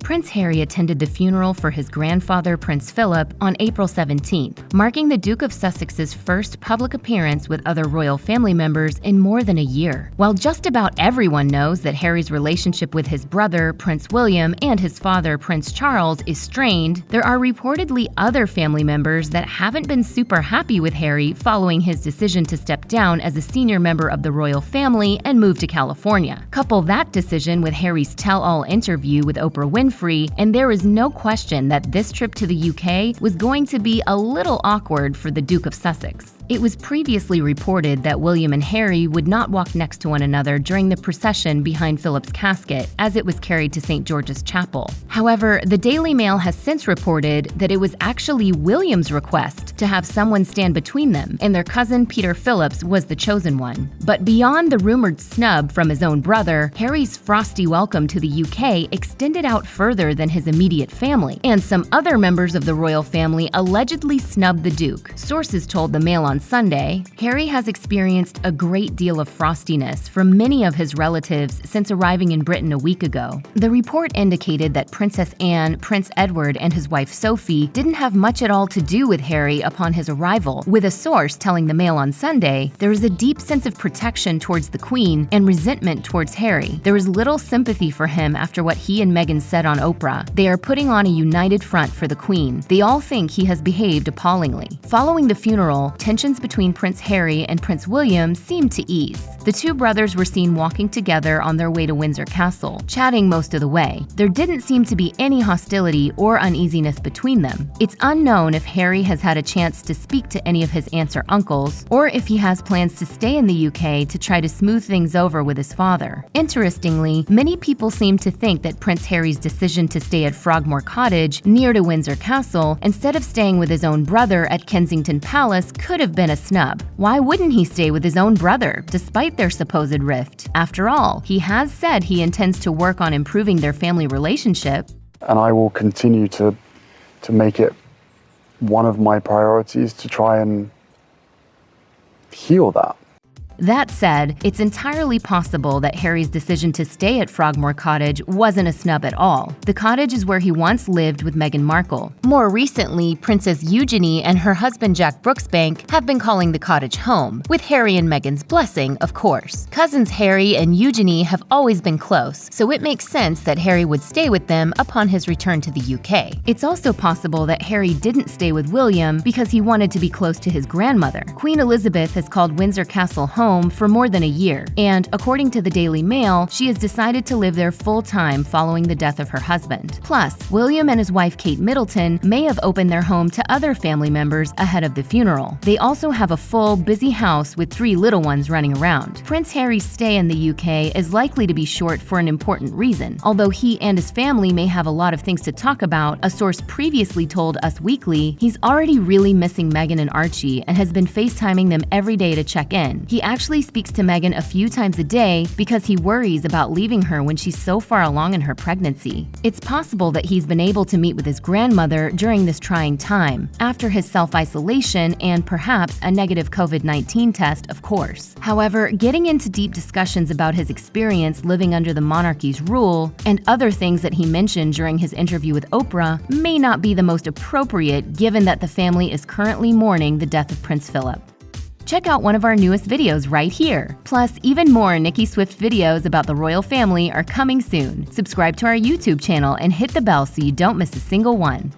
Prince Harry attended the funeral for his grandfather, Prince Philip, on April 17th, marking the Duke of Sussex's first public appearance with other royal family members in more than a year. While just about everyone knows that Harry's relationship with his brother, Prince William, and his father, Prince Charles, is strained, there are reportedly other family members that haven't been super happy with Harry following his decision to step down as a senior member of the royal family and move to California. Couple that decision with Harry's tell-all interview with Oprah Winfrey, and there is no question that this trip to the UK was going to be a little awkward for the Duke of Sussex. It was previously reported that William and Harry would not walk next to one another during the procession behind Philip's casket as it was carried to St. George's Chapel. However, the Daily Mail has since reported that it was actually William's request to have someone stand between them, and their cousin Peter Phillips was the chosen one. But beyond the rumored snub from his own brother, Harry's frosty welcome to the UK extended out further than his immediate family, and some other members of the royal family allegedly snubbed the Duke. Sources told the Mail on Sunday, Harry has experienced a great deal of frostiness from many of his relatives since arriving in Britain a week ago. The report indicated that Princess Anne, Prince Edward, and his wife Sophie didn't have much at all to do with Harry upon his arrival, with a source telling the Mail on Sunday, there is a deep sense of protection towards the Queen and resentment towards Harry. There is little sympathy for him after what he and Meghan said on Oprah. They are putting on a united front for the Queen. They all think he has behaved appallingly. Following the funeral, tensions between Prince Harry and Prince William seemed to ease. The two brothers were seen walking together on their way to Windsor Castle, chatting most of the way. There didn't seem to be any hostility or uneasiness between them. It's unknown if Harry has had a chance to speak to any of his aunts or uncles, or if he has plans to stay in the UK to try to smooth things over with his father. Interestingly, many people seem to think that Prince Harry's decision to stay at Frogmore Cottage, near to Windsor Castle, instead of staying with his own brother at Kensington Palace could have been a snub. Why wouldn't he stay with his own brother, despite their supposed rift? After all, he has said he intends to work on improving their family relationship. And I will continue to make it one of my priorities to try and heal that. That said, it's entirely possible that Harry's decision to stay at Frogmore Cottage wasn't a snub at all. The cottage is where he once lived with Meghan Markle. More recently, Princess Eugenie and her husband Jack Brooksbank have been calling the cottage home, with Harry and Meghan's blessing, of course. Cousins Harry and Eugenie have always been close, so it makes sense that Harry would stay with them upon his return to the UK. It's also possible that Harry didn't stay with William because he wanted to be close to his grandmother. Queen Elizabeth has called Windsor Castle home for more than a year, and according to the Daily Mail, she has decided to live there full-time following the death of her husband. Plus, William and his wife Kate Middleton may have opened their home to other family members ahead of the funeral. They also have a full, busy house with 3 little ones running around. Prince Harry's stay in the UK is likely to be short for an important reason. Although he and his family may have a lot of things to talk about, a source previously told Us Weekly he's already really missing Meghan and Archie and has been FaceTiming them every day to check in. He actually speaks to Meghan a few times a day because he worries about leaving her when she's so far along in her pregnancy. It's possible that he's been able to meet with his grandmother during this trying time, after his self-isolation and perhaps a negative COVID-19 test, of course. However, getting into deep discussions about his experience living under the monarchy's rule and other things that he mentioned during his interview with Oprah may not be the most appropriate given that the family is currently mourning the death of Prince Philip. Check out one of our newest videos right here. Plus, even more Nicki Swift videos about the royal family are coming soon. Subscribe to our YouTube channel and hit the bell so you don't miss a single one.